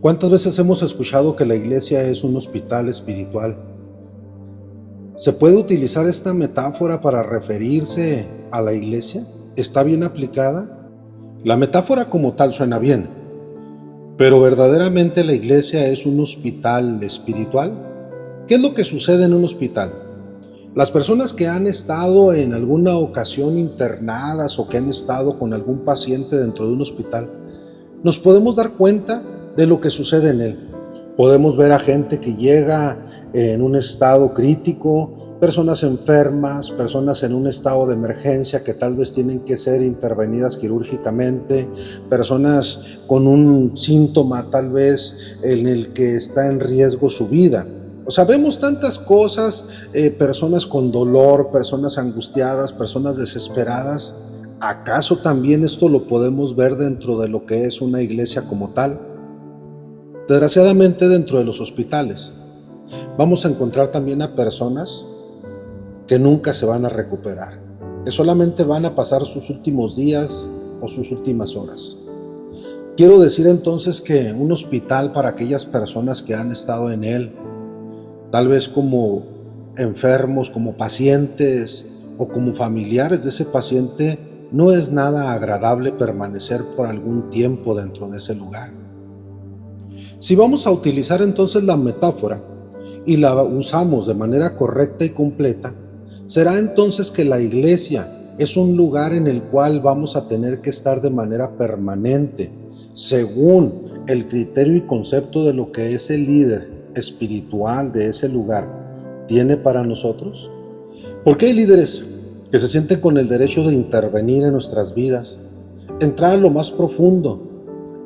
¿Cuántas veces hemos escuchado que la iglesia es un hospital espiritual? ¿Se puede utilizar esta metáfora para referirse a la iglesia? ¿Está bien aplicada? La metáfora como tal suena bien, pero ¿verdaderamente la iglesia es un hospital espiritual? ¿Qué es lo que sucede en un hospital? Las personas que han estado en alguna ocasión internadas o que han estado con algún paciente dentro de un hospital, nos podemos dar cuenta de lo que sucede en él. Podemos ver a gente que llega en un estado crítico, personas enfermas, personas en un estado de emergencia que tal vez tienen que ser intervenidas quirúrgicamente, personas con un síntoma tal vez en el que está en riesgo su vida. O sea, vemos tantas cosas, personas con dolor, personas angustiadas, personas desesperadas. ¿Acaso también esto lo podemos ver dentro de lo que es una iglesia como tal? Desgraciadamente, dentro de los hospitales vamos a encontrar también a personas que nunca se van a recuperar, que solamente van a pasar sus últimos días o sus últimas horas. Quiero decir entonces que un hospital para aquellas personas que han estado en él, tal vez como enfermos, como pacientes o como familiares de ese paciente, no es nada agradable permanecer por algún tiempo dentro de ese lugar. Si vamos a utilizar entonces la metáfora y la usamos de manera correcta y completa, será entonces que la iglesia es un lugar en el cual vamos a tener que estar de manera permanente, según el criterio y concepto de lo que ese líder espiritual de ese lugar tiene para nosotros. Porque hay líderes que se sienten con el derecho de intervenir en nuestras vidas, entrar a lo más profundo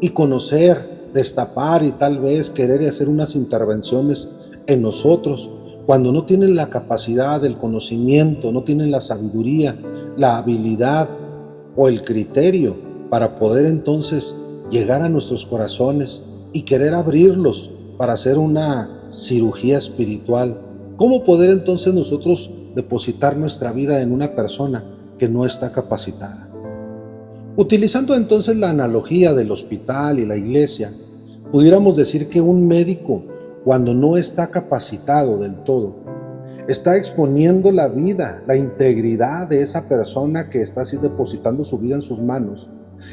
y conocer, destapar y tal vez querer hacer unas intervenciones en nosotros, cuando no tienen la capacidad, el conocimiento, no tienen la sabiduría, la habilidad o el criterio para poder entonces llegar a nuestros corazones y querer abrirlos para hacer una cirugía espiritual. ¿Cómo poder entonces nosotros depositar nuestra vida en una persona que no está capacitada? Utilizando entonces la analogía del hospital y la iglesia, pudiéramos decir que un médico, cuando no está capacitado del todo, está exponiendo la vida, la integridad de esa persona que está así depositando su vida en sus manos,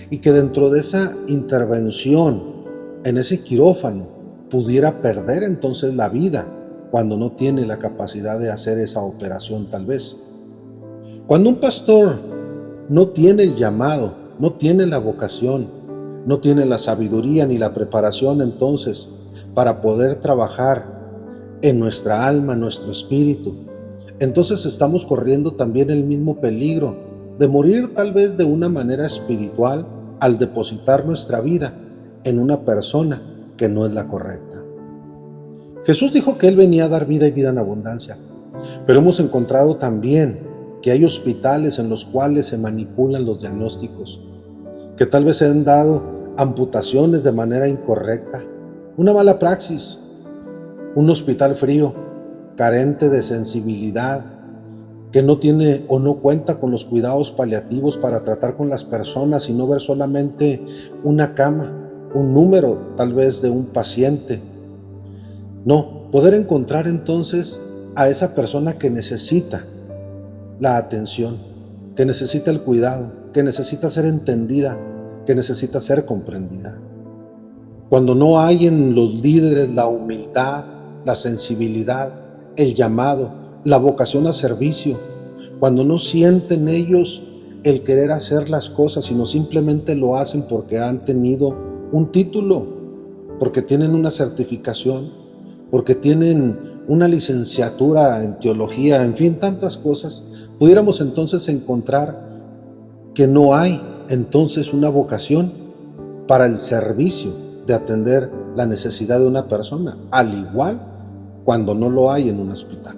y que dentro de esa intervención, en ese quirófano, pudiera perder entonces la vida cuando no tiene la capacidad de hacer esa operación tal vez. Cuando un pastor no tiene el llamado, no tiene la vocación, no tiene la sabiduría ni la preparación entonces para poder trabajar en nuestra alma, en nuestro espíritu, entonces estamos corriendo también el mismo peligro de morir tal vez de una manera espiritual al depositar nuestra vida en una persona que no es la correcta. Jesús dijo que Él venía a dar vida y vida en abundancia, pero hemos encontrado también que hay hospitales en los cuales se manipulan los diagnósticos, que tal vez se han dado amputaciones de manera incorrecta, una mala praxis, un hospital frío, carente de sensibilidad, que no tiene o no cuenta con los cuidados paliativos para tratar con las personas y no ver solamente una cama, un número tal vez de un paciente. No, poder encontrar entonces a esa persona que necesita la atención, que necesita el cuidado, que necesita ser entendida, que necesita ser comprendida. Cuando no hay en los líderes la humildad, la sensibilidad, el llamado, la vocación a servicio, cuando no sienten ellos el querer hacer las cosas, sino simplemente lo hacen porque han tenido un título, porque tienen una certificación, porque tienen una licenciatura en teología, en fin, tantas cosas, pudiéramos entonces encontrar que no hay entonces una vocación para el servicio de atender la necesidad de una persona, al igual cuando no lo hay en un hospital.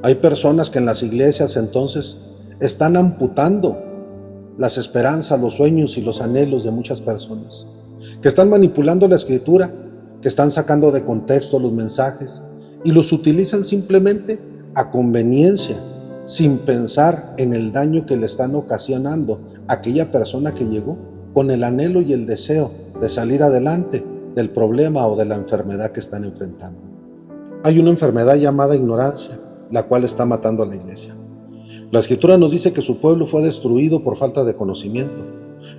Hay personas que en las iglesias entonces están amputando las esperanzas, los sueños y los anhelos de muchas personas, que están manipulando la escritura, que están sacando de contexto los mensajes y los utilizan simplemente a conveniencia, sin pensar en el daño que le están ocasionando a aquella persona que llegó con el anhelo y el deseo de salir adelante, del problema o de la enfermedad que están enfrentando. Hay una enfermedad llamada ignorancia, la cual está matando a la iglesia. La Escritura nos dice que su pueblo fue destruido por falta de conocimiento.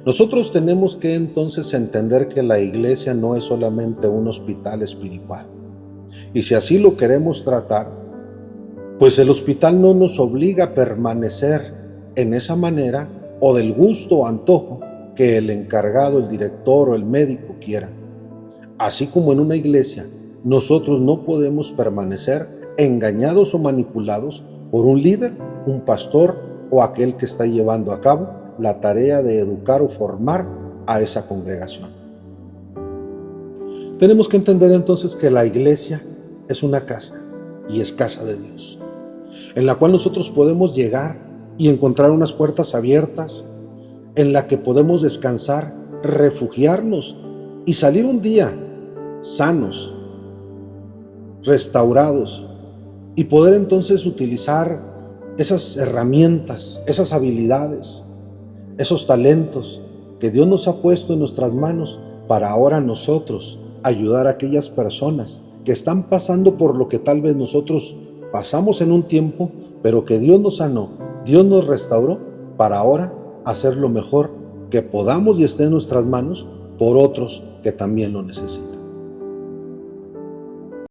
Nosotros tenemos que entonces entender que la iglesia no es solamente un hospital espiritual. Y si así lo queremos tratar, pues el hospital no nos obliga a permanecer en esa manera o del gusto o antojo que el encargado, el director o el médico quiera. Así como en una iglesia, nosotros no podemos permanecer engañados o manipulados por un líder, un pastor o aquel que está llevando a cabo la tarea de educar o formar a esa congregación. Tenemos que entender entonces que la iglesia es una casa y es casa de Dios, en la cual nosotros podemos llegar y encontrar unas puertas abiertas, en la que podemos descansar, refugiarnos y salir un día sanos, restaurados, y poder entonces utilizar esas herramientas, esas habilidades, esos talentos que Dios nos ha puesto en nuestras manos para ahora nosotros ayudar a aquellas personas que están pasando por lo que tal vez nosotros pasamos en un tiempo, pero que Dios nos sanó, Dios nos restauró para ahora hacer lo mejor que podamos y esté en nuestras manos por otros que también lo necesitan.